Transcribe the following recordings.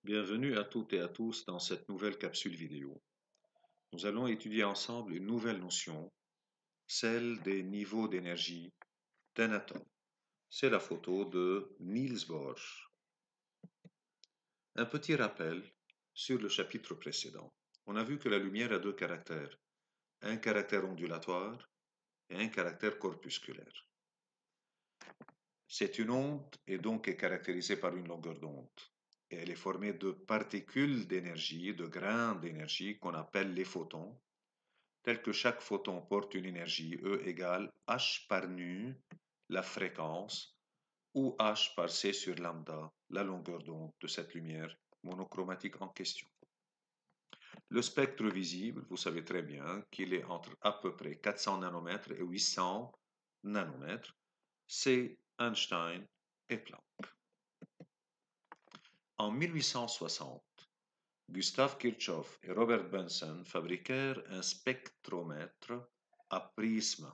Bienvenue à toutes et à tous dans cette nouvelle capsule vidéo. Nous allons étudier ensemble une nouvelle notion, celle des niveaux d'énergie d'un atome. C'est la photo de Niels Bohr. Un petit rappel sur le chapitre précédent. On a vu que la lumière a deux caractères, un caractère ondulatoire et un caractère corpusculaire. C'est une onde et donc est caractérisée par une longueur d'onde. Et elle est formée de particules d'énergie, de grains d'énergie qu'on appelle les photons, tel que chaque photon porte une énergie E égale h par nu, la fréquence, ou h par c sur lambda, la longueur d'onde de cette lumière monochromatique en question. Le spectre visible, vous savez très bien qu'il est entre à peu près 400 nanomètres et 800 nanomètres. C'est Einstein et Planck. En 1860, Gustav Kirchhoff et Robert Bunsen fabriquèrent un spectromètre à prisme.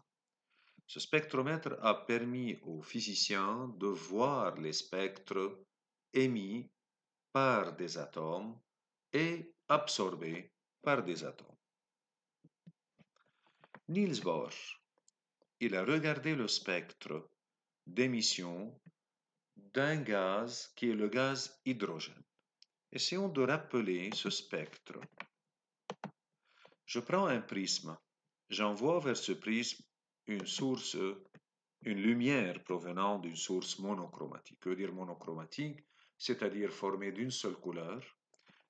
Ce spectromètre a permis aux physiciens de voir les spectres émis par des atomes et absorbés par des atomes. Niels Bohr, il a regardé le spectre d'émission d'un gaz qui est le gaz hydrogène. Essayons de rappeler ce spectre. Je prends un prisme, j'envoie vers ce prisme une source, une lumière provenant d'une source monochromatique. Que veut dire monochromatique? C'est-à-dire formée d'une seule couleur.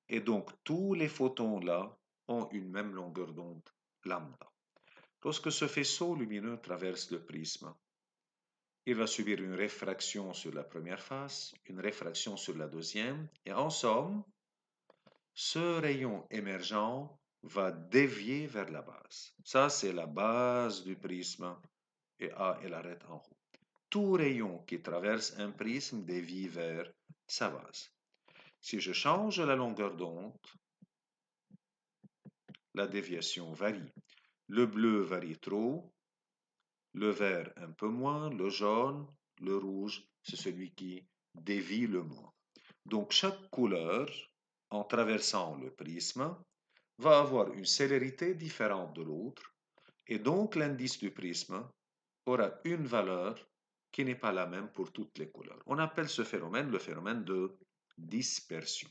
Et donc, tous les photons là ont une même longueur d'onde, lambda. Lorsque ce faisceau lumineux traverse le prisme, il va subir une réfraction sur la première face, une réfraction sur la deuxième, et en somme, ce rayon émergent va dévier vers la base. Ça, c'est la base du prisme, et A, elle arrête en haut. Tout rayon qui traverse un prisme dévie vers sa base. Si je change la longueur d'onde, la déviation varie. Le bleu varie trop, le vert un peu moins, le jaune, le rouge, c'est celui qui dévie le moins. Donc chaque couleur, en traversant le prisme, va avoir une célérité différente de l'autre, et donc l'indice du prisme aura une valeur qui n'est pas la même pour toutes les couleurs. On appelle ce phénomène le phénomène de dispersion.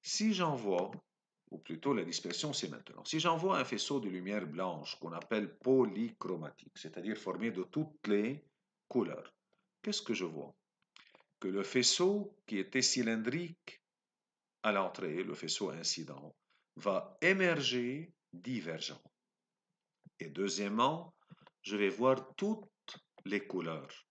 Si j'envoie, ou plutôt la dispersion c'est maintenant, si j'envoie un faisceau de lumière blanche qu'on appelle polychromatique, c'est-à-dire formé de toutes les couleurs, qu'est-ce que je vois? Que le faisceau qui était cylindrique à l'entrée, le faisceau incident, va émerger divergent. Et deuxièmement, je vais voir toutes les couleurs.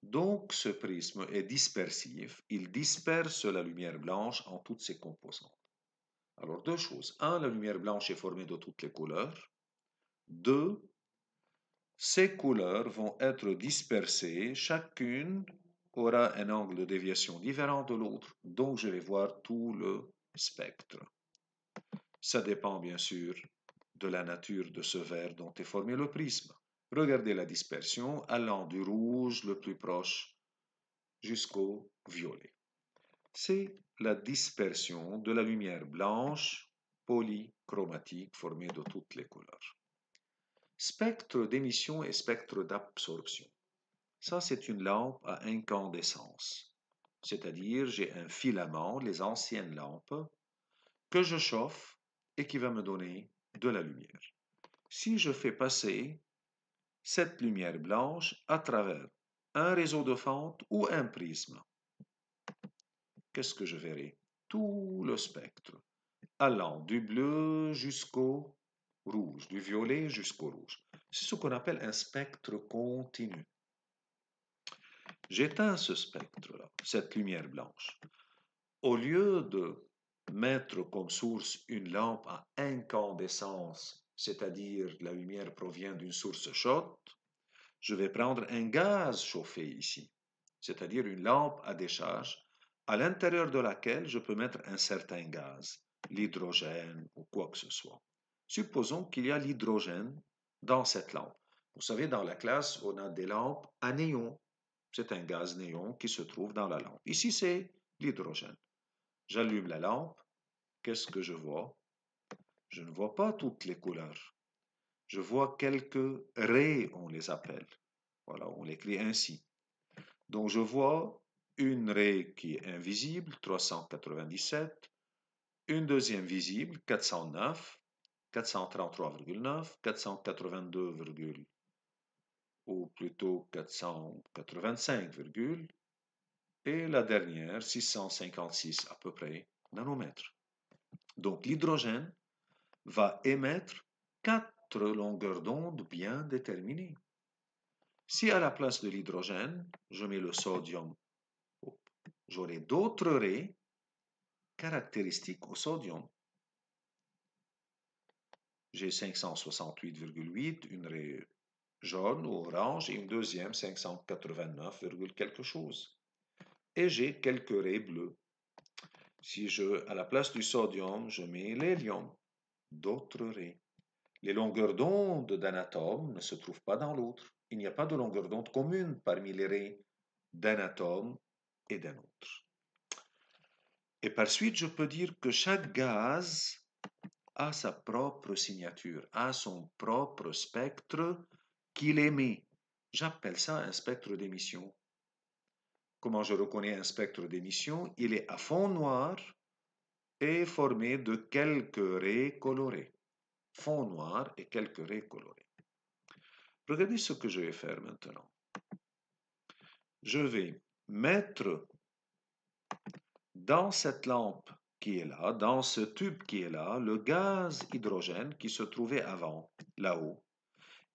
Donc ce prisme est dispersif, il disperse la lumière blanche en toutes ses composantes. Alors deux choses. Un, la lumière blanche est formée de toutes les couleurs. Deux, ces couleurs vont être dispersées, chacune aura un angle de déviation différent de l'autre, donc je vais voir tout le spectre. Ça dépend bien sûr de la nature de ce verre dont est formé le prisme. Regardez la dispersion allant du rouge le plus proche jusqu'au violet. C'est la dispersion de la lumière blanche polychromatique formée de toutes les couleurs. Spectre d'émission et spectre d'absorption. Ça, c'est une lampe à incandescence. C'est-à-dire, j'ai un filament, les anciennes lampes, que je chauffe et qui va me donner de la lumière. Si je fais passer cette lumière blanche à travers un réseau de fente ou un prisme, qu'est-ce que je verrai? Tout le spectre, allant du bleu jusqu'au rouge, du violet jusqu'au rouge. C'est ce qu'on appelle un spectre continu. J'éteins ce spectre-là, cette lumière blanche. Au lieu de mettre comme source une lampe à incandescence, c'est-à-dire la lumière provient d'une source chaude, je vais prendre un gaz chauffé ici, c'est-à-dire une lampe à décharge, à l'intérieur de laquelle je peux mettre un certain gaz, l'hydrogène ou quoi que ce soit. Supposons qu'il y a l'hydrogène dans cette lampe. Vous savez, dans la classe, on a des lampes à néon. C'est un gaz néon qui se trouve dans la lampe. Ici, c'est l'hydrogène. J'allume la lampe. Qu'est-ce que je vois? Je ne vois pas toutes les couleurs. Je vois quelques raies, on les appelle. Voilà, on l'écrit ainsi. Donc je vois une raie qui est invisible, 397, une deuxième visible, 409, 433,9, 482, ou plutôt 485, et la dernière, 656 à peu près, nanomètres. Donc l'hydrogène va émettre 4 longueurs d'onde bien déterminées. Si à la place de l'hydrogène, je mets le sodium, j'aurai d'autres raies caractéristiques au sodium. J'ai 568,8, une raie jaune ou orange, et une deuxième 589, quelque chose. Et j'ai quelques raies bleues. Si à la place du sodium, je mets l'hélium, d'autres raies. Les longueurs d'onde d'un atome ne se trouvent pas dans l'autre. Il n'y a pas de longueur d'onde commune parmi les raies d'un atome et d'un autre. Et par suite, je peux dire que chaque gaz a sa propre signature, a son propre spectre qu'il émet. J'appelle ça un spectre d'émission. Comment je reconnais un spectre d'émission? Il est à fond noir et formé de quelques raies colorées. Fond noir et quelques raies colorées. Regardez ce que je vais faire maintenant. Je vais mettre dans cette lampe qui est là, dans ce tube qui est là, le gaz hydrogène qui se trouvait avant, là-haut.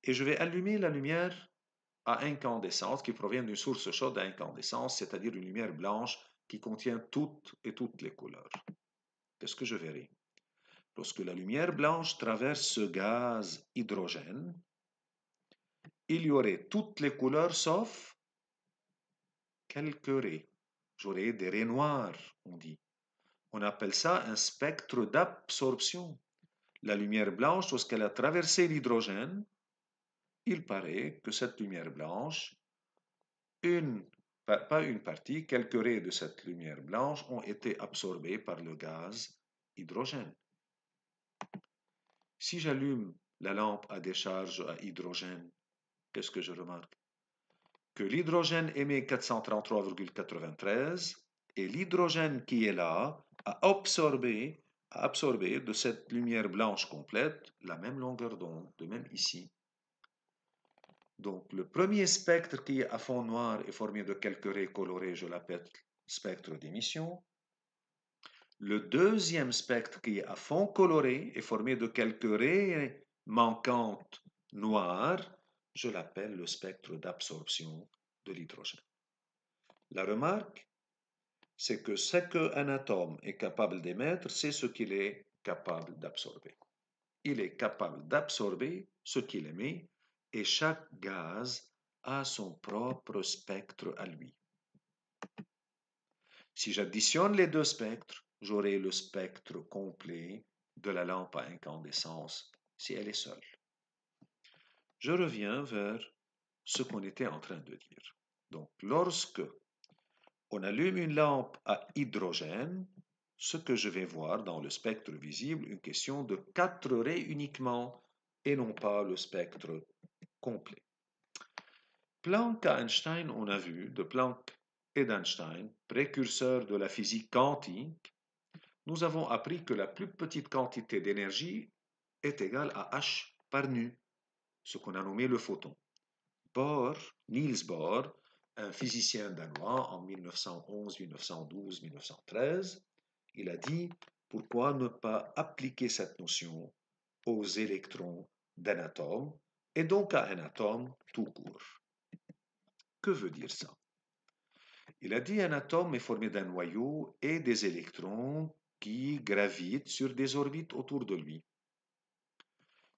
Et je vais allumer la lumière à incandescence qui provient d'une source chaude à incandescence, c'est-à-dire une lumière blanche qui contient toutes les couleurs. Qu'est-ce que je verrai? Lorsque la lumière blanche traverse ce gaz hydrogène, il y aurait toutes les couleurs sauf quelques raies. J'aurai des raies noires, on dit. On appelle ça un spectre d'absorption. La lumière blanche, lorsqu'elle a traversé l'hydrogène, il paraît que cette lumière blanche, pas une partie, quelques raies de cette lumière blanche ont été absorbées par le gaz hydrogène. Si j'allume la lampe à décharge à hydrogène, qu'est-ce que je remarque? Que l'hydrogène émet 433,93 et l'hydrogène qui est là a absorbé de cette lumière blanche complète la même longueur d'onde, de même ici. Donc le premier spectre qui est à fond noir est formé de quelques raies colorées, je l'appelle spectre d'émission. Le deuxième spectre qui est à fond coloré est formé de quelques raies manquantes noires, je l'appelle le spectre d'absorption de l'hydrogène. La remarque, c'est que ce qu'un atome est capable d'émettre, c'est ce qu'il est capable d'absorber. Il est capable d'absorber ce qu'il émet et chaque gaz a son propre spectre à lui. Si j'additionne les deux spectres, j'aurai le spectre complet de la lampe à incandescence si elle est seule. Je reviens vers ce qu'on était en train de dire. Donc, lorsque on allume une lampe à hydrogène, ce que je vais voir dans le spectre visible, une question de 4 raies uniquement et non pas le spectre complet. Planck et Einstein, on a vu, de Planck et d'Einstein, précurseurs de la physique quantique, nous avons appris que la plus petite quantité d'énergie est égale à h par nu, ce qu'on a nommé le photon. Bohr, Niels Bohr, un physicien danois en 1911, 1912, 1913, il a dit pourquoi ne pas appliquer cette notion aux électrons d'un atome et donc à un atome tout court. Que veut dire ça? Il a dit un atome est formé d'un noyau et des électrons qui gravitent sur des orbites autour de lui.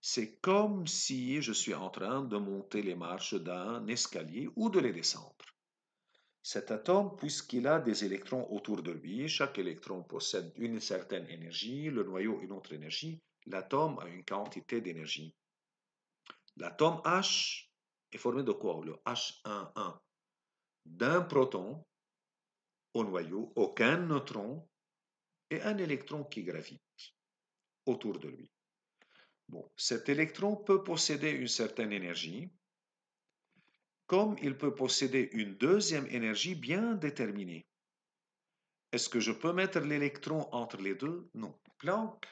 C'est comme si je suis en train de monter les marches d'un escalier ou de les descendre. Cet atome, puisqu'il a des électrons autour de lui, chaque électron possède une certaine énergie, le noyau une autre énergie, l'atome a une quantité d'énergie. L'atome H est formé de quoi? Le H11. D'un proton au noyau, aucun neutron et un électron qui gravite autour de lui. Bon, cet électron peut posséder une certaine énergie, comme il peut posséder une deuxième énergie bien déterminée. Est-ce que je peux mettre l'électron entre les deux? Non. Planck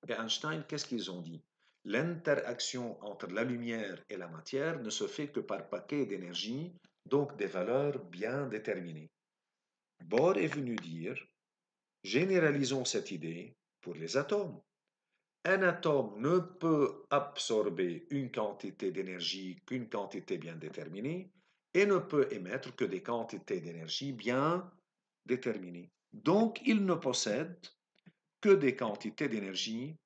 et Einstein, qu'est-ce qu'ils ont dit? L'interaction entre la lumière et la matière ne se fait que par paquets d'énergie, donc des valeurs bien déterminées. Bohr est venu dire, généralisons cette idée pour les atomes. Un atome ne peut absorber une quantité d'énergie qu'une quantité bien déterminée et ne peut émettre que des quantités d'énergie bien déterminées. Donc, il ne possède que des quantités d'énergie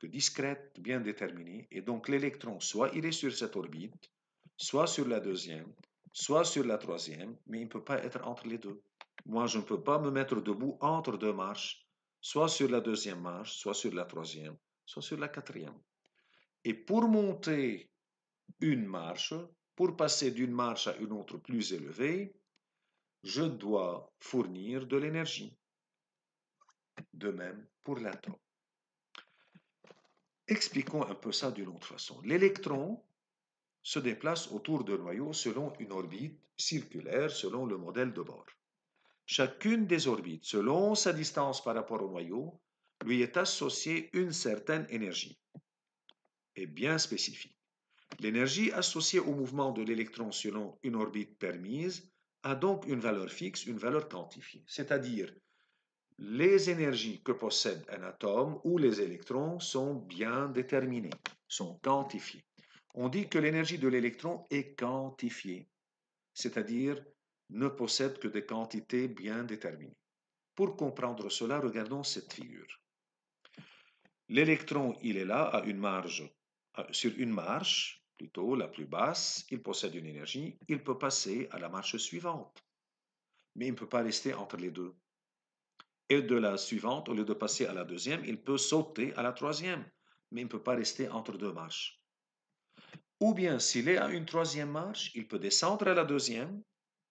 discrètes, bien déterminées. Et donc, l'électron, soit il est sur cette orbite, soit sur la deuxième, soit sur la troisième, mais il ne peut pas être entre les deux. Moi, je ne peux pas me mettre debout entre deux marches, soit sur la deuxième marche, soit sur la troisième, soit sur la quatrième. Et pour monter une marche, pour passer d'une marche à une autre plus élevée, je dois fournir de l'énergie. De même pour l'atome. Expliquons un peu ça d'une autre façon. L'électron se déplace autour d'un noyau selon une orbite circulaire selon le modèle de Bohr. Chacune des orbites, selon sa distance par rapport au noyau, lui est associée une certaine énergie, et bien spécifique. L'énergie associée au mouvement de l'électron selon une orbite permise a donc une valeur fixe, une valeur quantifiée, c'est-à-dire les énergies que possède un atome ou les électrons sont bien déterminées, sont quantifiées. On dit que l'énergie de l'électron est quantifiée, c'est-à-dire ne possède que des quantités bien déterminées. Pour comprendre cela, regardons cette figure. L'électron, il est là à une marge, sur une marche, plutôt la plus basse, il possède une énergie, il peut passer à la marche suivante, mais il ne peut pas rester entre les deux. Et de la suivante, au lieu de passer à la deuxième, il peut sauter à la troisième, mais il ne peut pas rester entre deux marches. Ou bien, s'il est à une troisième marche, il peut descendre à la deuxième,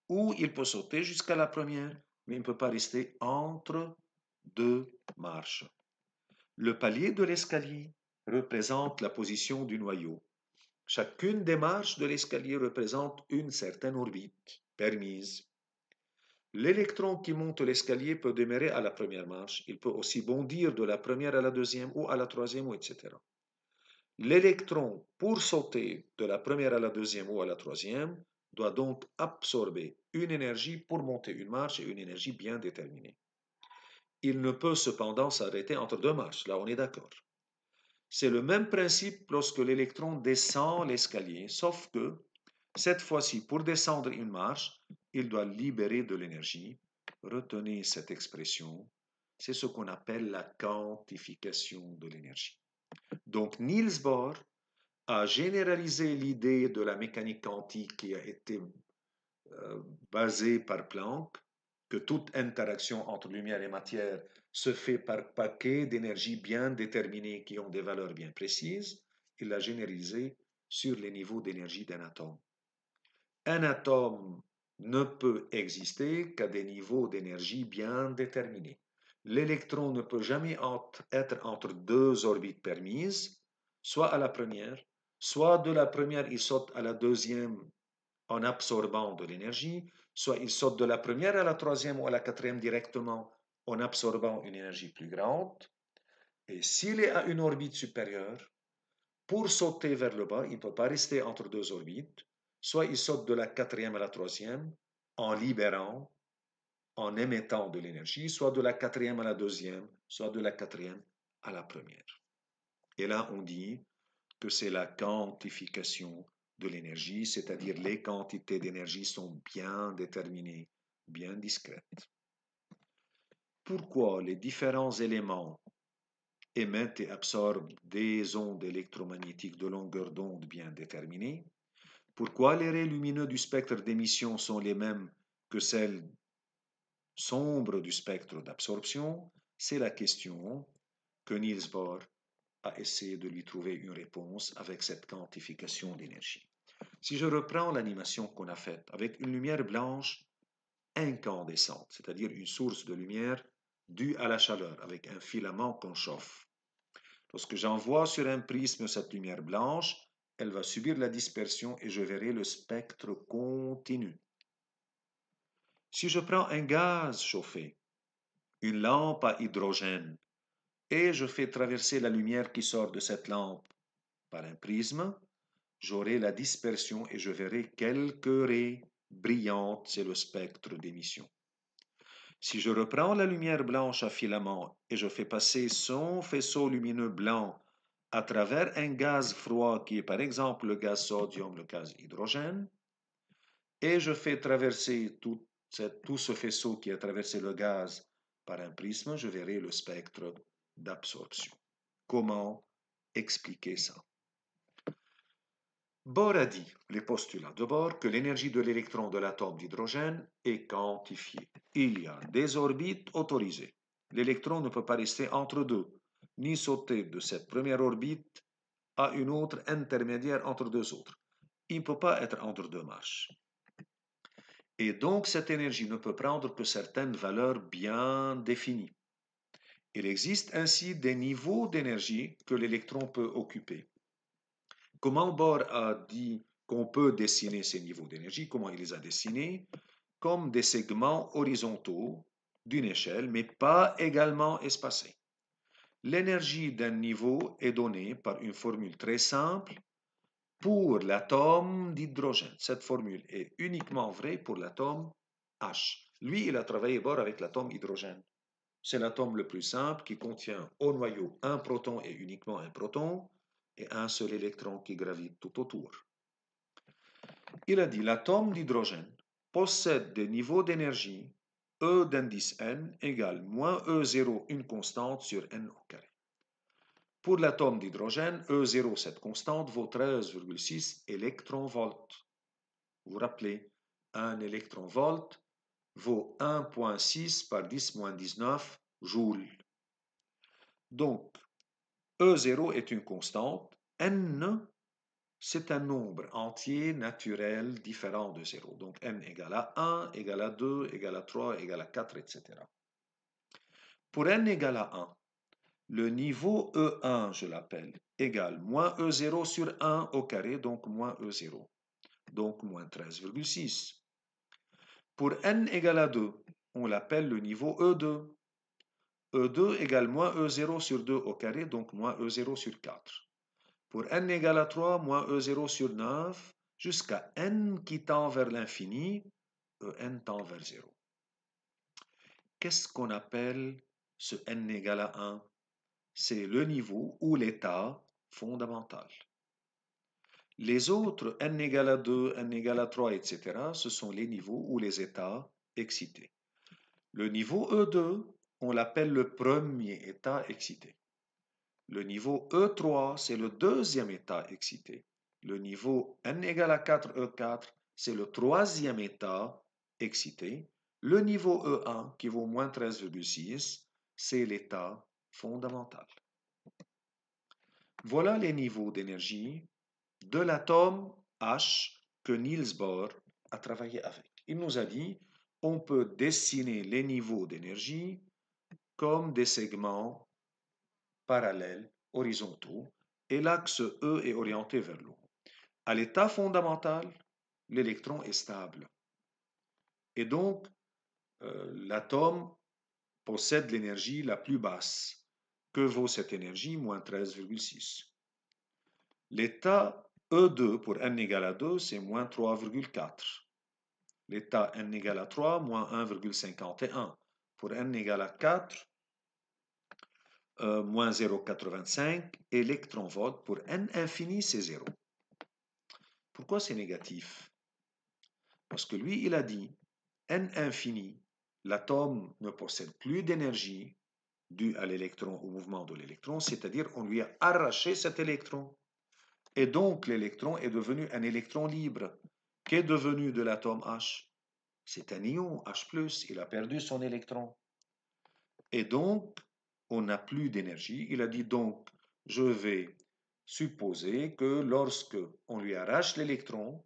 ou il peut sauter jusqu'à la première, mais il ne peut pas rester entre deux marches. Le palier de l'escalier représente la position du noyau. Chacune des marches de l'escalier représente une certaine orbite permise. L'électron qui monte l'escalier peut demeurer à la première marche. Il peut aussi bondir de la première à la deuxième ou à la troisième, etc. L'électron, pour sauter de la première à la deuxième ou à la troisième, doit donc absorber une énergie pour monter une marche et une énergie bien déterminée. Il ne peut cependant s'arrêter entre deux marches, là on est d'accord. C'est le même principe lorsque l'électron descend l'escalier, sauf que cette fois-ci, pour descendre une marche, il doit libérer de l'énergie. Retenez cette expression, c'est ce qu'on appelle la quantification de l'énergie. Donc Niels Bohr a généralisé l'idée de la mécanique quantique qui a été basée par Planck, que toute interaction entre lumière et matière se fait par paquets d'énergie bien déterminés qui ont des valeurs bien précises. Il l'a généralisé sur les niveaux d'énergie d'un atome. Un atome ne peut exister qu'à des niveaux d'énergie bien déterminés. L'électron ne peut jamais être entre deux orbites permises, soit à la première, soit de la première il saute à la deuxième en absorbant de l'énergie, soit il saute de la première à la troisième ou à la quatrième directement en absorbant une énergie plus grande. Et s'il est à une orbite supérieure, pour sauter vers le bas, il ne peut pas rester entre deux orbites. Soit il saute de la quatrième à la troisième en libérant, en émettant de l'énergie, soit de la quatrième à la deuxième, soit de la quatrième à la première. Et là, on dit que c'est la quantification de l'énergie, c'est-à-dire les quantités d'énergie sont bien déterminées, bien discrètes. Pourquoi les différents éléments émettent et absorbent des ondes électromagnétiques de longueur d'onde bien déterminées? Pourquoi les rayons lumineux du spectre d'émission sont les mêmes que celles sombres du spectre d'absorption? C'est la question que Niels Bohr a essayé de lui trouver une réponse avec cette quantification d'énergie. Si je reprends l'animation qu'on a faite avec une lumière blanche incandescente, c'est-à-dire une source de lumière due à la chaleur, avec un filament qu'on chauffe. Lorsque j'envoie sur un prisme cette lumière blanche, elle va subir la dispersion et je verrai le spectre continu. Si je prends un gaz chauffé, une lampe à hydrogène, et je fais traverser la lumière qui sort de cette lampe par un prisme, j'aurai la dispersion et je verrai quelques raies brillantes, c'est le spectre d'émission. Si je reprends la lumière blanche à filament et je fais passer son faisceau lumineux blanc à travers un gaz froid qui est par exemple le gaz sodium, le gaz hydrogène, et je fais traverser tout ce faisceau qui a traversé le gaz par un prisme, je verrai le spectre d'absorption. Comment expliquer ça? Bohr a dit, les postulats de Bohr, que l'énergie de l'électron de l'atome d'hydrogène est quantifiée. Il y a des orbites autorisées. L'électron ne peut pas rester entre deux, ni sauter de cette première orbite à une autre intermédiaire entre deux autres. Il ne peut pas être entre deux marches. Et donc, cette énergie ne peut prendre que certaines valeurs bien définies. Il existe ainsi des niveaux d'énergie que l'électron peut occuper. Comment Bohr a dit qu'on peut dessiner ces niveaux d'énergie? Comment il les a dessinés? Comme des segments horizontaux d'une échelle, mais pas également espacés. L'énergie d'un niveau est donnée par une formule très simple pour l'atome d'hydrogène. Cette formule est uniquement vraie pour l'atome H. Lui, il a travaillé Bohr avec l'atome hydrogène. C'est l'atome le plus simple qui contient au noyau un proton et uniquement un proton et un seul électron qui gravite tout autour. Il a dit l'atome d'hydrogène possède des niveaux d'énergie E d'indice n égale moins E0, une constante sur n au carré. Pour l'atome d'hydrogène, E0, cette constante, vaut 13,6 électronvolts. Vous vous rappelez, un électronvolt vaut 1,6 par 10-19 joules. Donc, E0 est une constante, n, c'est un nombre entier naturel différent de 0. Donc, n égale à 1, égale à 2, égale à 3, égale à 4, etc. Pour n égale à 1, le niveau E1, je l'appelle, égale moins E0 sur 1 au carré, donc moins E0, donc moins 13,6. Pour n égale à 2, on l'appelle le niveau E2. E2 égale moins E0 sur 2 au carré, donc moins E0 sur 4. Pour n égale à 3, moins E0 sur 9, jusqu'à n qui tend vers l'infini, En tend vers 0. Qu'est-ce qu'on appelle ce n égale à 1? C'est le niveau ou l'état fondamental. Les autres, n égale à 2, n égale à 3, etc., ce sont les niveaux ou les états excités. Le niveau E2, on l'appelle le premier état excité. Le niveau E3, c'est le deuxième état excité. Le niveau n égale à 4, E4, c'est le troisième état excité. Le niveau E1, qui vaut moins 13,6, c'est l'état fondamental. Voilà les niveaux d'énergie de l'atome H que Niels Bohr a travaillé avec. Il nous a dit on peut dessiner les niveaux d'énergie comme des segments parallèles horizontaux et l'axe E est orienté vers le haut. À l'état fondamental, l'électron est stable. Et donc, l'atome possède l'énergie la plus basse. Que vaut cette énergie? Moins 13,6. L'état E2 pour n égale à 2, c'est moins 3,4. L'état n égale à 3, moins 1,51. Pour n égale à 4, moins 0,85 électronvolts. Pour n infini, c'est 0. Pourquoi c'est négatif? Parce que lui, il a dit, n infini, l'atome ne possède plus d'énergie due à l'électron, au mouvement de l'électron, c'est-à-dire on lui a arraché cet électron. Et donc l'électron est devenu un électron libre. Qu'est devenu de l'atome H? C'est un ion H+, il a perdu son électron. Et donc, on n'a plus d'énergie. Il a dit donc, je vais supposer que lorsque on lui arrache l'électron,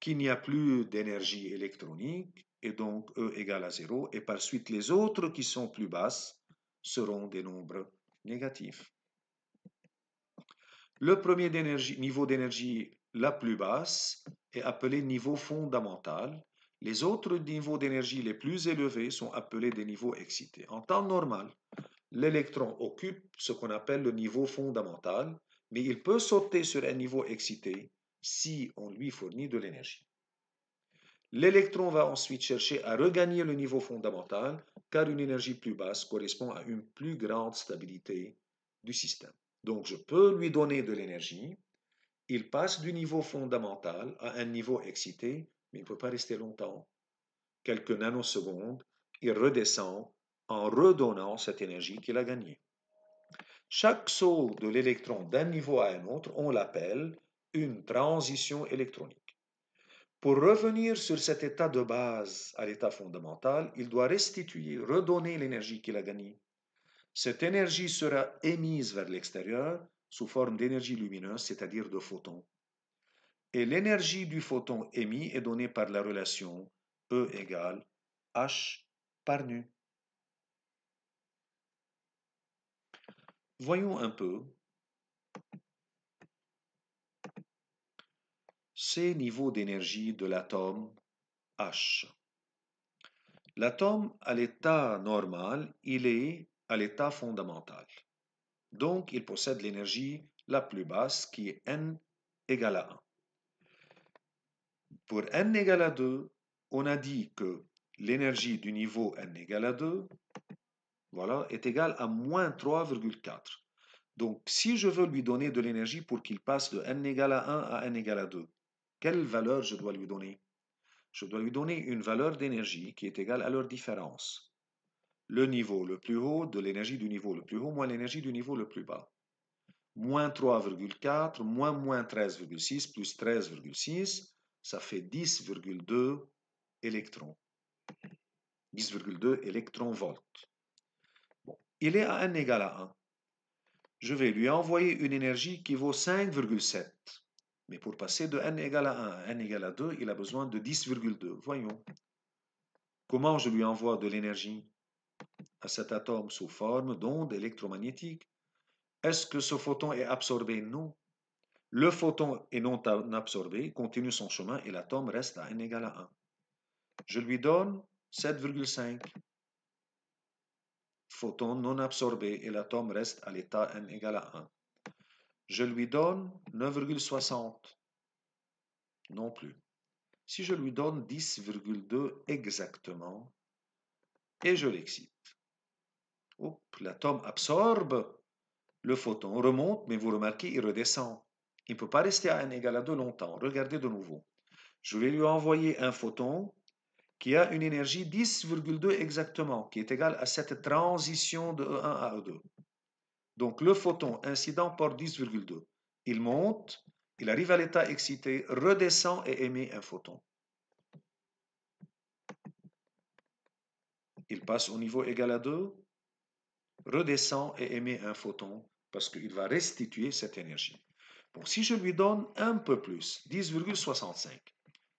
qu'il n'y a plus d'énergie électronique, et donc E égale à 0, et par suite les autres qui sont plus basses seront des nombres négatifs. Le premier niveau d'énergie la plus basse est appelé niveau fondamental. Les autres niveaux d'énergie les plus élevés sont appelés des niveaux excités. En temps normal, l'électron occupe ce qu'on appelle le niveau fondamental, mais il peut sauter sur un niveau excité si on lui fournit de l'énergie. L'électron va ensuite chercher à regagner le niveau fondamental, car une énergie plus basse correspond à une plus grande stabilité du système. Donc je peux lui donner de l'énergie, il passe du niveau fondamental à un niveau excité, mais il ne peut pas rester longtemps. Quelques nanosecondes, il redescend en redonnant cette énergie qu'il a gagnée. Chaque saut de l'électron d'un niveau à un autre, on l'appelle une transition électronique. Pour revenir sur cet état de base à l'état fondamental, il doit restituer, redonner l'énergie qu'il a gagnée. Cette énergie sera émise vers l'extérieur sous forme d'énergie lumineuse, c'est-à-dire de photons. Et l'énergie du photon émis est donnée par la relation E égale H par nu. Voyons un peu ces niveaux d'énergie de l'atome H. L'atome à l'état normal, il est à l'état fondamental. Donc, il possède l'énergie la plus basse qui est N égale à 1. Pour N égale à 2, on a dit que l'énergie du niveau N égale à 2, voilà, est égale à moins 3,4. Donc, si je veux lui donner de l'énergie pour qu'il passe de N égale à 1 à N égale à 2, quelle valeur je dois lui donner? Je dois lui donner une valeur d'énergie qui est égale à leur différence. Le niveau le plus haut de l'énergie du niveau le plus haut moins l'énergie du niveau le plus bas. Moins 3,4 moins 13,6 plus 13,6, ça fait 10,2 électrons. 10,2 électronvolts. Bon, il est à N égale à 1. Je vais lui envoyer une énergie qui vaut 5,7. Mais pour passer de N égale à 1 à N égale à 2, il a besoin de 10,2. Voyons. Comment je lui envoie de l'énergie à cet atome sous forme d'onde électromagnétique? Est-ce que ce photon est absorbé? Non. Le photon est non absorbé, continue son chemin et l'atome reste à N égale à 1. Je lui donne 7,5. Photon non absorbé et l'atome reste à l'état N égale à 1. Je lui donne 9,60. Non plus. Si je lui donne 10,2 exactement, et je l'excite, l'atome absorbe le photon, remonte, mais vous remarquez, il redescend. Il ne peut pas rester à N égale à 2 longtemps. Regardez de nouveau. Je vais lui envoyer un photon qui a une énergie 10,2 exactement, qui est égale à cette transition de E1 à E2. Donc le photon incident porte 10,2. Il monte, il arrive à l'état excité, redescend et émet un photon. Il passe au niveau égal à 2, redescend et émet un photon parce qu'il va restituer cette énergie. Bon, si je lui donne un peu plus, 10,65,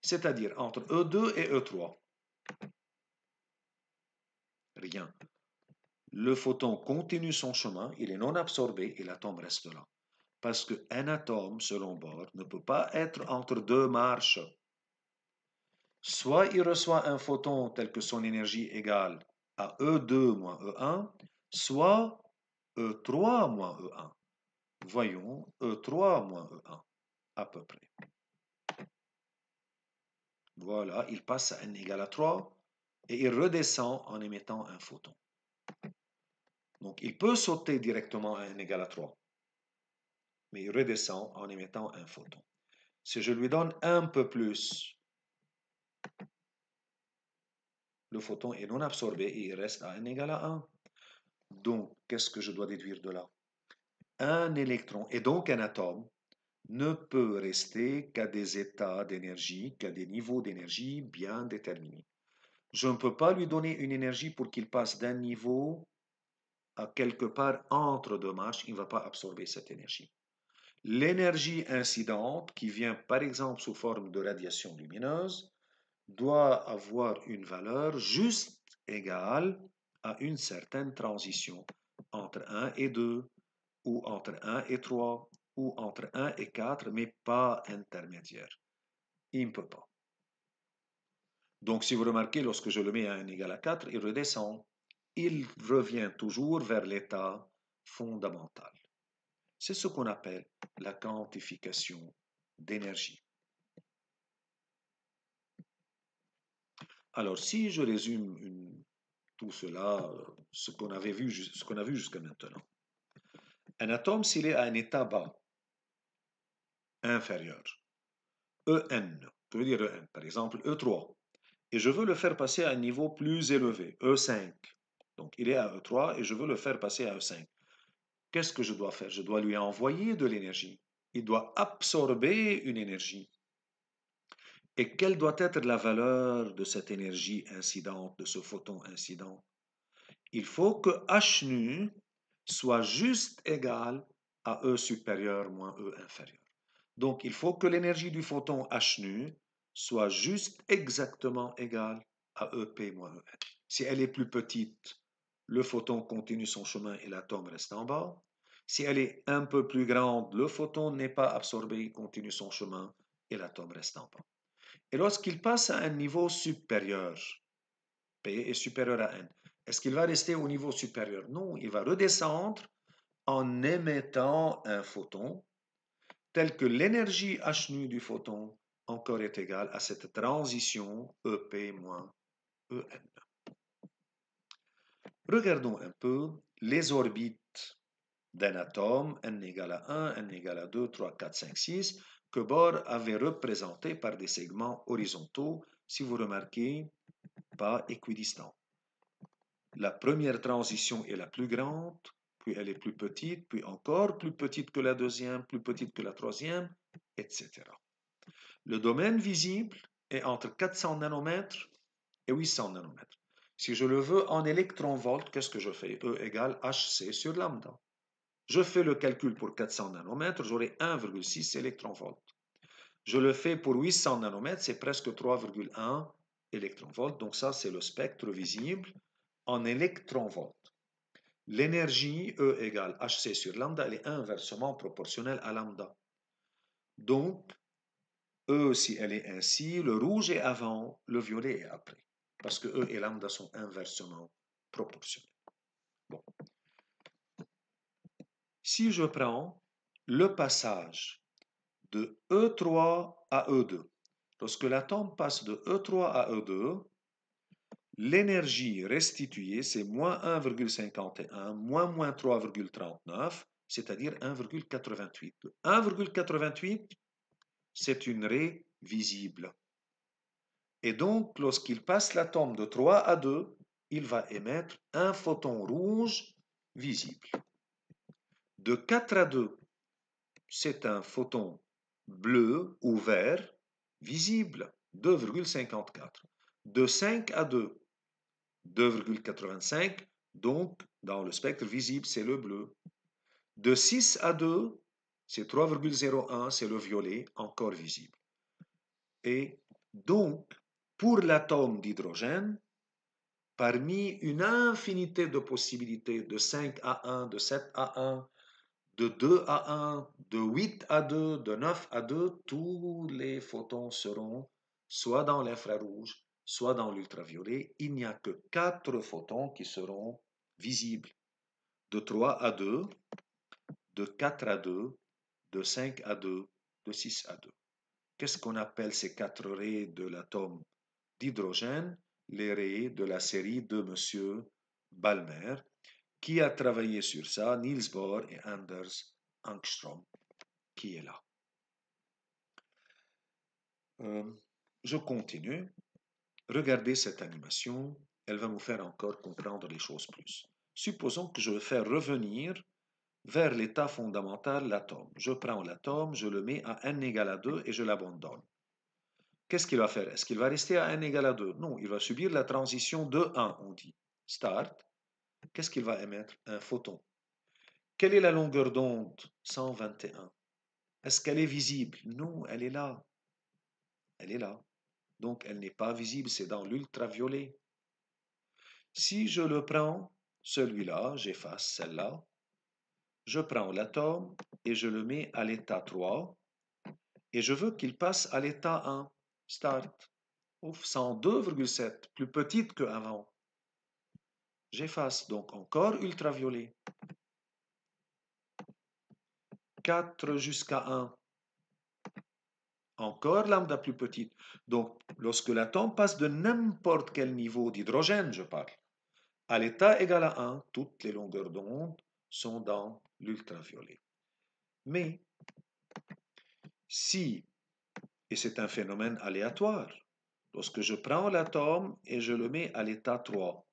c'est-à-dire entre E2 et E3, rien. Le photon continue son chemin, il est non absorbé et l'atome reste là. Parce qu'un atome, selon Bohr, ne peut pas être entre deux marches. Soit il reçoit un photon tel que son énergie égale à E2 moins E1, soit E3 moins E1. Voyons E3 moins E1, à peu près. Voilà, il passe à n égale à 3 et il redescend en émettant un photon. Donc il peut sauter directement à n égale à 3, mais il redescend en émettant un photon. Si je lui donne un peu plus, le photon est non absorbé et il reste à n égale à 1. Donc, qu'est-ce que je dois déduire de là? Un électron, et donc un atome, ne peut rester qu'à des états d'énergie, qu'à des niveaux d'énergie bien déterminés. Je ne peux pas lui donner une énergie pour qu'il passe d'un niveau à quelque part entre deux marches, il ne va pas absorber cette énergie. L'énergie incidente, qui vient par exemple sous forme de radiation lumineuse, doit avoir une valeur juste égale à une certaine transition entre 1 et 2, ou entre 1 et 3, ou entre 1 et 4, mais pas intermédiaire. Il ne peut pas. Donc, si vous remarquez, lorsque je le mets à n égale à 4, il redescend. Il revient toujours vers l'état fondamental. C'est ce qu'on appelle la quantification d'énergie. Alors, si je résume tout cela, ce qu'on a vu jusqu'à maintenant. Un atome, s'il est à un état bas, inférieur, En, je veux dire En, par exemple E3, et je veux le faire passer à un niveau plus élevé, E5. Donc, il est à E3 et je veux le faire passer à E5. Qu'est-ce que je dois faire? Je dois lui envoyer de l'énergie. Il doit absorber une énergie. Et quelle doit être la valeur de cette énergie incidente, de ce photon incident? Il faut que H nu soit juste égal à E supérieur moins E inférieur. Donc, il faut que l'énergie du photon H nu soit juste exactement égale à EP moins EN. Si elle est plus petite, le photon continue son chemin et l'atome reste en bas. Si elle est un peu plus grande, le photon n'est pas absorbé, il continue son chemin et l'atome reste en bas. Et lorsqu'il passe à un niveau supérieur, P est supérieur à N, est-ce qu'il va rester au niveau supérieur? Non, il va redescendre en émettant un photon tel que l'énergie H nu du photon encore est égale à cette transition EP moins EN. Regardons un peu les orbites d'un atome, n égale à 1, n égale à 2, 3, 4, 5, 6, que Bohr avait représenté par des segments horizontaux, si vous remarquez, pas équidistants. La première transition est la plus grande, puis elle est plus petite, puis encore plus petite que la deuxième, plus petite que la troisième, etc. Le domaine visible est entre 400 nanomètres et 800 nanomètres. Si je le veux en électronvolts, qu'est-ce que je fais? E égale HC sur lambda. Je fais le calcul pour 400 nanomètres, j'aurai 1,6 électronvolts. Je le fais pour 800 nanomètres, c'est presque 3,1 électronvolts. Donc ça, c'est le spectre visible en électronvolts. L'énergie, E égale HC sur lambda, elle est inversement proportionnelle à lambda. Donc, E, si elle est ainsi, le rouge est avant, le violet est après. Parce que E et lambda sont inversement proportionnels. Bon. Si je prends le passage de E3 à E2, lorsque l'atome passe de E3 à E2, l'énergie restituée, c'est moins 1,51, moins 3,39, c'est-à-dire 1,88. 1,88, c'est une raie visible. Et donc, lorsqu'il passe l'atome de 3 à 2, il va émettre un photon rouge visible. De 4 à 2, c'est un photon bleu ou vert visible, 2,54. De 5 à 2, 2,85. Donc, dans le spectre visible, c'est le bleu. De 6 à 2, c'est 3,01, c'est le violet, encore visible. Et donc, pour l'atome d'hydrogène, parmi une infinité de possibilités de 5 à 1, de 7 à 1, de 2 à 1, de 8 à 2, de 9 à 2, tous les photons seront soit dans l'infrarouge, soit dans l'ultraviolet. Il n'y a que 4 photons qui seront visibles. De 3 à 2, de 4 à 2, de 5 à 2, de 6 à 2. Qu'est-ce qu'on appelle ces 4 raies de l'atome d'hydrogène? Les raies de la série de M. Balmer. Qui a travaillé sur ça? Niels Bohr et Anders Ångström, qui est là. Je continue. Regardez cette animation. Elle va vous faire encore comprendre les choses plus. Supposons que je veux faire revenir vers l'état fondamental l'atome. Je prends l'atome, je le mets à n égale à 2 et je l'abandonne. Qu'est-ce qu'il va faire? Est-ce qu'il va rester à n égale à 2? Non, il va subir la transition de 1, on dit. Start. Qu'est-ce qu'il va émettre? Un photon. Quelle est la longueur d'onde? 121. Est-ce qu'elle est visible? Non, elle est là. Elle est là. donc elle n'est pas visible, c'est dans l'ultraviolet. Si je le prends, celui-là, j'efface celle-là, je prends l'atome et je le mets à l'état 3 et je veux qu'il passe à l'état 1. Start. Ouf, 102,7, plus petite qu'avant. J'efface, donc encore ultraviolet. 4 jusqu'à 1. Encore lambda plus petite. Donc, lorsque l'atome passe de n'importe quel niveau d'hydrogène, je parle, à l'état égal à 1, toutes les longueurs d'onde sont dans l'ultraviolet. Mais, si, et c'est un phénomène aléatoire, lorsque je prends l'atome et je le mets à l'état 3,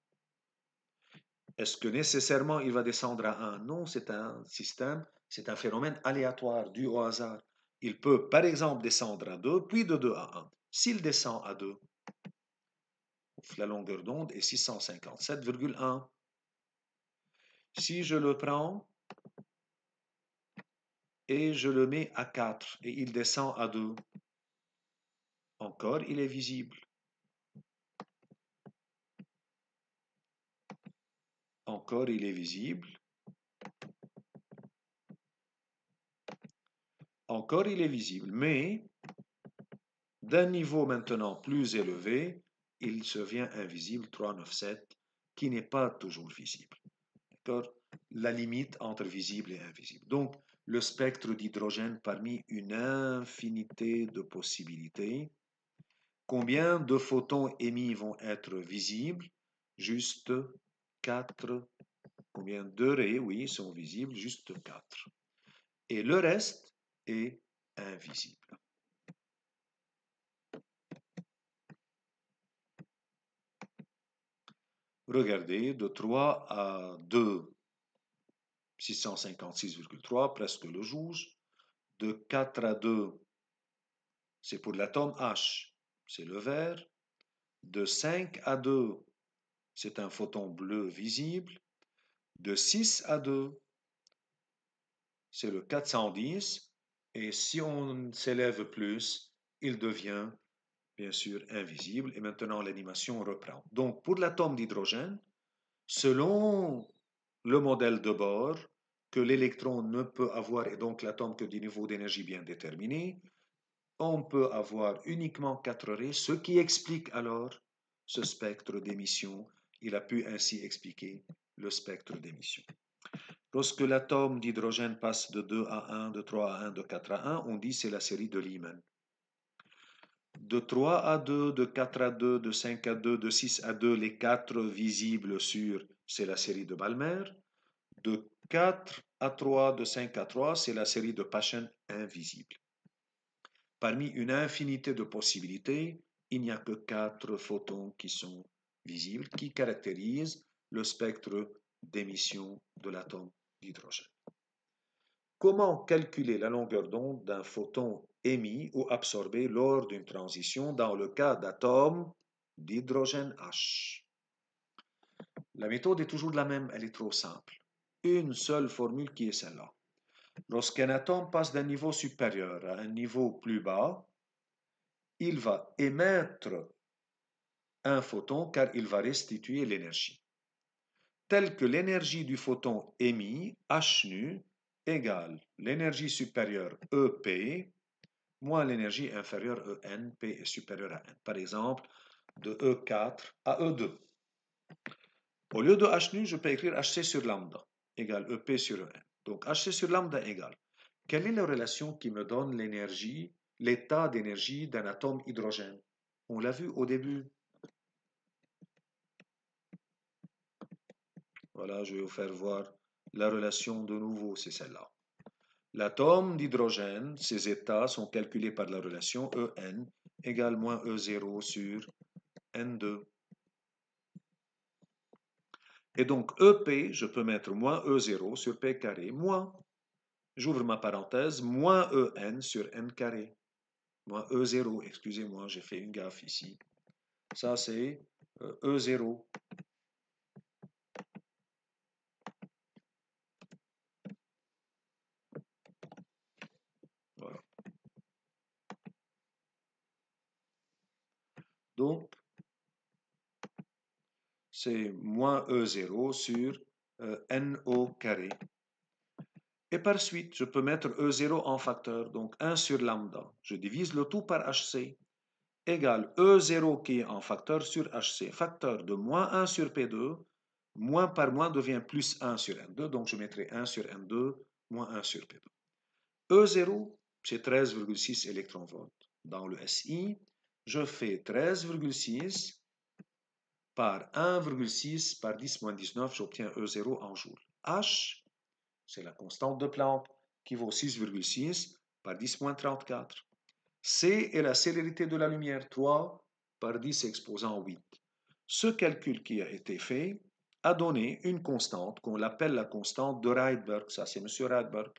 est-ce que nécessairement il va descendre à 1? Non, c'est un système, c'est un phénomène aléatoire, dû au hasard. Il peut, par exemple, descendre à 2, puis de 2 à 1. S'il descend à 2, la longueur d'onde est 657,1. Si je le prends et je le mets à 4 et il descend à 2, encore il est visible. Encore il est visible. Encore il est visible, mais d'un niveau maintenant plus élevé, il devient invisible 397, qui n'est pas toujours visible. D'accord? La limite entre visible et invisible. Donc, le spectre d'hydrogène parmi une infinité de possibilités. Combien de photons émis vont être visibles? Juste 4. Combien de raies, oui, sont visibles? Juste 4. Et le reste est invisible. Regardez, de 3 à 2, 656,3, presque le jouge. De 4 à 2, c'est pour l'atome H, c'est le vert. De 5 à 2, c'est un photon bleu visible. De 6 à 2, c'est le 410. Et si on s'élève plus, il devient bien sûr invisible. Et maintenant, l'animation reprend. Donc, pour l'atome d'hydrogène, selon le modèle de Bohr, que l'électron ne peut avoir, et donc l'atome que du niveau d'énergie bien déterminé, on peut avoir uniquement 4 raies, ce qui explique alors ce spectre d'émission. Il a pu ainsi expliquer le spectre d'émission. Lorsque l'atome d'hydrogène passe de 2 à 1, de 3 à 1, de 4 à 1, on dit c'est la série de Lyman. De 3 à 2, de 4 à 2, de 5 à 2, de 6 à 2, les 4 visibles sur, c'est la série de Balmer. De 4 à 3, de 5 à 3, c'est la série de Paschen invisible. Parmi une infinité de possibilités, il n'y a que 4 photons qui sont visibles, qui caractérisent le spectre d'émission de l'atome d'hydrogène. Comment calculer la longueur d'onde d'un photon émis ou absorbé lors d'une transition dans le cas d'atomes d'hydrogène H? La méthode est toujours la même, elle est trop simple. Une seule formule qui est celle-là. Lorsqu'un atome passe d'un niveau supérieur à un niveau plus bas, il va émettre un photon car il va restituer l'énergie. Telle que l'énergie du photon émis, H nu, égale l'énergie supérieure EP, moins l'énergie inférieure En, P est supérieur à N. Par exemple, de E4 à E2. Au lieu de H nu, je peux écrire HC sur lambda, égale EP sur En. Donc HC sur lambda égale. Quelle est la relation qui me donne l'énergie, l'état d'énergie d'un atome hydrogène? On l'a vu au début. Voilà, je vais vous faire voir la relation de nouveau, c'est celle-là. L'atome d'hydrogène, ses états sont calculés par la relation En égale moins E0 sur N2. Et donc EP, je peux mettre moins E0 sur P carré, moins, j'ouvre ma parenthèse, moins En sur N carré. Moins E0, excusez-moi, j'ai fait une gaffe ici. Ça, c'est E0. Voilà. c'est moins E0 sur NO carré. Et par suite, je peux mettre E0 en facteur, donc 1 sur lambda. Je divise le tout par HC, égale E0 qui est en facteur sur HC. Facteur de moins 1 sur P2, moins par moins devient plus 1 sur N2, donc je mettrai 1 sur N2, moins 1 sur P2. E0, c'est 13,6 électronvolts. Dans le SI, je fais 13,6 par 1,6 par 10-19, j'obtiens E0 en joules. H, c'est la constante de Planck, qui vaut 6,6 par 10-34. C est la célérité de la lumière, 3 par 10 exposant 8. Ce calcul qui a été fait a donné une constante qu'on appelle la constante de Rydberg. Ça, c'est M. Rydberg.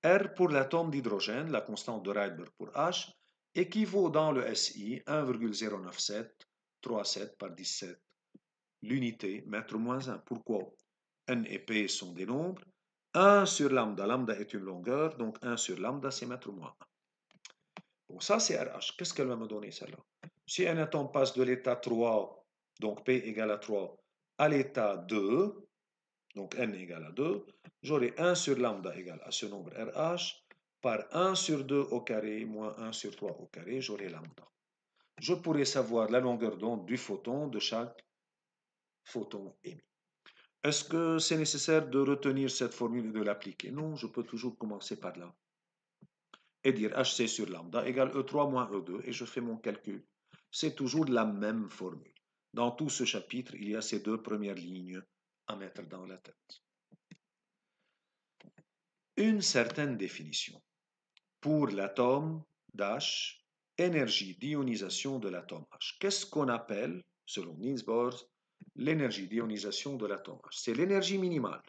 R pour l'atome d'hydrogène, la constante de Rydberg pour H, équivaut dans le SI 1,09737 par 17. L'unité mètre moins 1. Pourquoi? N et P sont des nombres. 1 sur lambda, lambda est une longueur, donc 1 sur lambda, c'est mètre moins 1. Bon, ça c'est RH. Qu'est-ce qu'elle va me donner celle-là? Si un atome passe de l'état 3, donc P égale à 3, à l'état 2, donc N égale à 2, j'aurai 1 sur lambda égale à ce nombre RH, par 1 sur 2 au carré, moins 1 sur 3 au carré, j'aurai lambda. Je pourrais savoir la longueur d'onde du photon de chaque photon émis. Est-ce que c'est nécessaire de retenir cette formule et de l'appliquer? Non, je peux toujours commencer par là. Et dire HC sur lambda égale E3 moins E2, et je fais mon calcul. C'est toujours la même formule. Dans tout ce chapitre, il y a ces deux premières lignes à mettre dans la tête. Une certaine définition. Pour l'atome d'H, énergie d'ionisation de l'atome H. Qu'est-ce qu'on appelle, selon Niels Bohr, l'énergie d'ionisation de l'atome H? C'est l'énergie minimale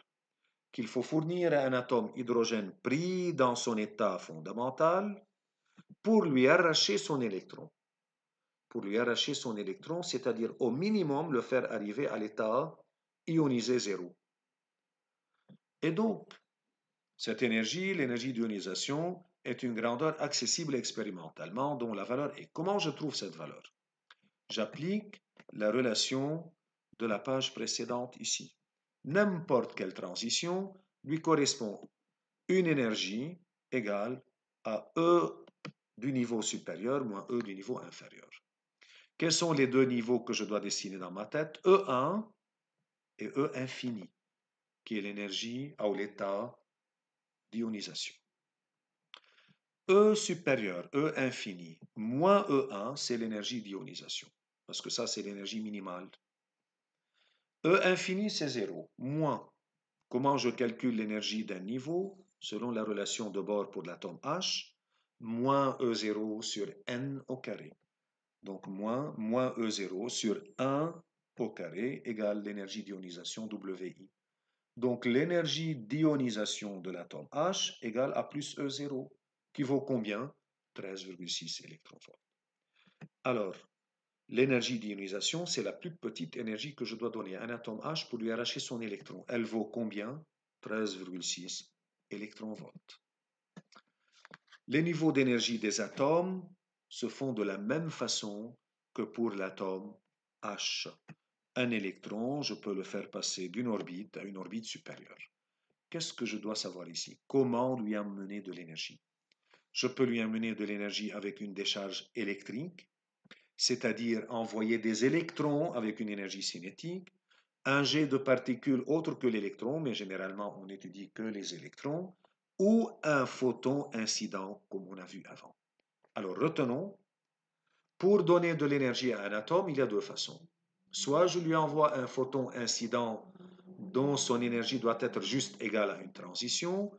qu'il faut fournir à un atome hydrogène pris dans son état fondamental pour lui arracher son électron. Pour lui arracher son électron, c'est-à-dire au minimum le faire arriver à l'état ionisé zéro. Et donc, cette énergie, l'énergie d'ionisation, est une grandeur accessible expérimentalement dont la valeur est. Comment je trouve cette valeur? J'applique la relation de la page précédente ici. N'importe quelle transition lui correspond une énergie égale à E du niveau supérieur moins E du niveau inférieur. Quels sont les deux niveaux que je dois dessiner dans ma tête? E1 et E infini, qui est l'énergie ou l'état d'ionisation. E supérieur, E infini, moins E1, c'est l'énergie d'ionisation, parce que ça, c'est l'énergie minimale. E infini, c'est 0, moins. Comment je calcule l'énergie d'un niveau? Selon la relation de Bohr pour l'atome H, moins E0 sur N au carré. Donc moins E0 sur 1 au carré égale l'énergie d'ionisation WI. Donc l'énergie d'ionisation de l'atome H égale à plus E0, qui vaut combien? 13,6 électronvolts. Alors, l'énergie d'ionisation, c'est la plus petite énergie que je dois donner à un atome H pour lui arracher son électron. Elle vaut combien? 13,6 électronvolts. Les niveaux d'énergie des atomes se font de la même façon que pour l'atome H. Un électron, je peux le faire passer d'une orbite à une orbite supérieure. Qu'est-ce que je dois savoir ici? Comment lui amener de l'énergie? Je peux lui amener de l'énergie avec une décharge électrique, c'est-à-dire envoyer des électrons avec une énergie cinétique, un jet de particules autres que l'électron, mais généralement on n'étudie que les électrons, ou un photon incident, comme on a vu avant. Alors retenons, pour donner de l'énergie à un atome, il y a deux façons. Soit je lui envoie un photon incident dont son énergie doit être juste égale à une transition,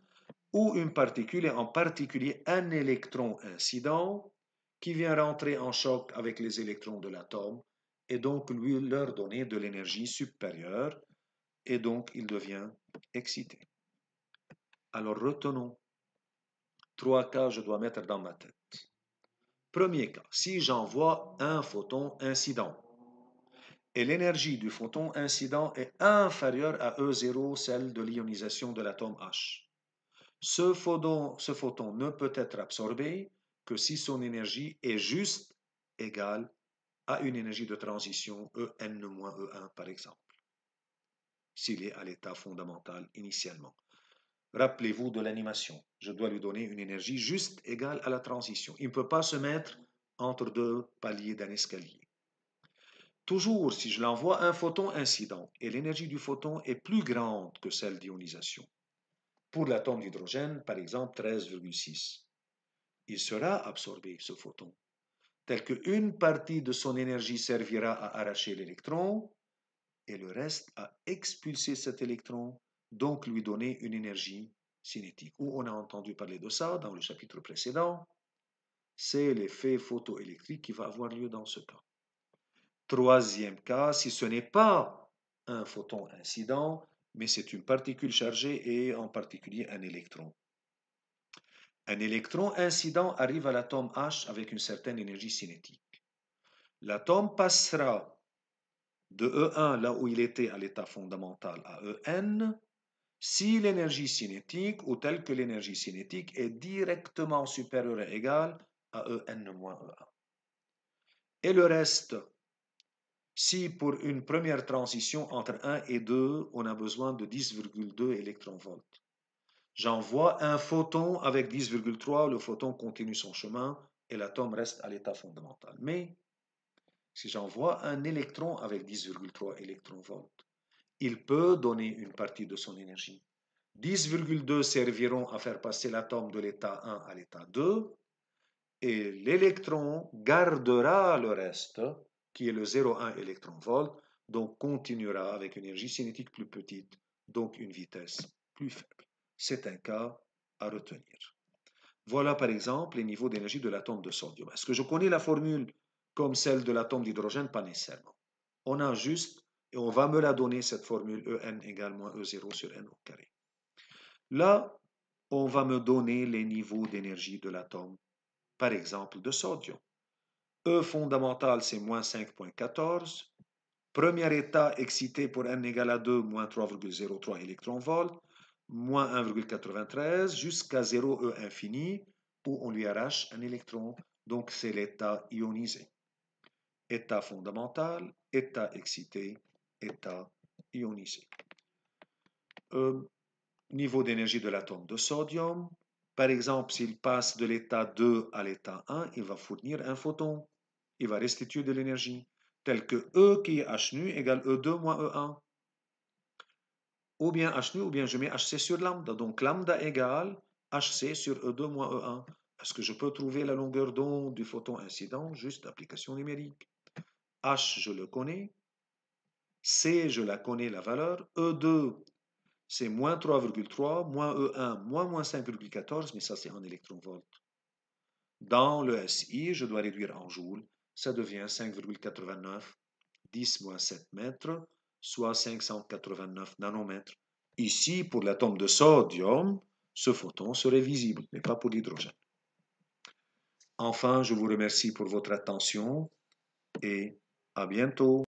ou une particule, et en particulier un électron incident, qui vient rentrer en choc avec les électrons de l'atome, et donc lui leur donner de l'énergie supérieure, et donc il devient excité. Alors retenons, 3 cas je dois mettre dans ma tête. Premier cas, si j'envoie un photon incident, et l'énergie du photon incident est inférieure à E0, celle de l'ionisation de l'atome H. Ce photon ne peut être absorbé que si son énergie est juste égale a une énergie de transition En-E1 par exemple, s'il est à l'état fondamental initialement. Rappelez-vous de l'animation. Je dois lui donner une énergie juste égale à la transition. Il ne peut pas se mettre entre deux paliers d'un escalier. Toujours, si je l'envoie un photon incident et l'énergie du photon est plus grande que celle d'ionisation, pour l'atome d'hydrogène, par exemple 13,6, il sera absorbé, ce photon, tel qu'une partie de son énergie servira à arracher l'électron et le reste à expulser cet électron, donc lui donner une énergie cinétique. Où on a entendu parler de ça dans le chapitre précédent, c'est l'effet photoélectrique qui va avoir lieu dans ce cas. Troisième cas, si ce n'est pas un photon incident, mais c'est une particule chargée et en particulier un électron. Un électron incident arrive à l'atome H avec une certaine énergie cinétique. L'atome passera de E1, là où il était à l'état fondamental, à En, si l'énergie cinétique, ou telle que l'énergie cinétique, est directement supérieure et égale à En-E1. Et le reste, si pour une première transition entre 1 et 2, on a besoin de 10,2 électronvolts. J'envoie un photon avec 10,3, le photon continue son chemin et l'atome reste à l'état fondamental. Mais si j'envoie un électron avec 10,3 électronvolts, il peut donner une partie de son énergie. 10,2 serviront à faire passer l'atome de l'état 1 à l'état 2 et l'électron gardera le reste, qui est le 0,1 électronvolt, donc continuera avec une énergie cinétique plus petite, donc une vitesse plus faible. C'est un cas à retenir. Voilà par exemple les niveaux d'énergie de l'atome de sodium. Est-ce que je connais la formule comme celle de l'atome d'hydrogène? Pas nécessairement. On a juste, et on va me la donner, cette formule En égale moins E0 sur N au carré. Là, on va me donner les niveaux d'énergie de l'atome, par exemple de sodium. E fondamental, c'est moins 5,14. Premier état excité pour N égale à 2, moins 3,03 électronvolts, moins 1,93, jusqu'à 0 E infini, où on lui arrache un électron. Donc c'est l'état ionisé. État fondamental, état excité, état ionisé. Niveau d'énergie de l'atome de sodium. Par exemple, s'il passe de l'état 2 à l'état 1, il va fournir un photon. Il va restituer de l'énergie, tel que E qui est H nu égale E2 moins E1. Ou bien H nu, ou bien je mets HC sur lambda. Donc lambda égale HC sur E2 moins E1. Est-ce que je peux trouver la longueur d'onde du photon incident? Juste application numérique. H, je le connais. C, je la connais, la valeur. E2, c'est moins 3,3, moins E1, moins 5,14, mais ça c'est en électronvolts. Dans le SI, je dois réduire en joules, ça devient 5,89, 10 moins 7 mètres, soit 589 nanomètres. Ici, pour l'atome de sodium, ce photon serait visible, mais pas pour l'hydrogène. Enfin, je vous remercie pour votre attention et à bientôt.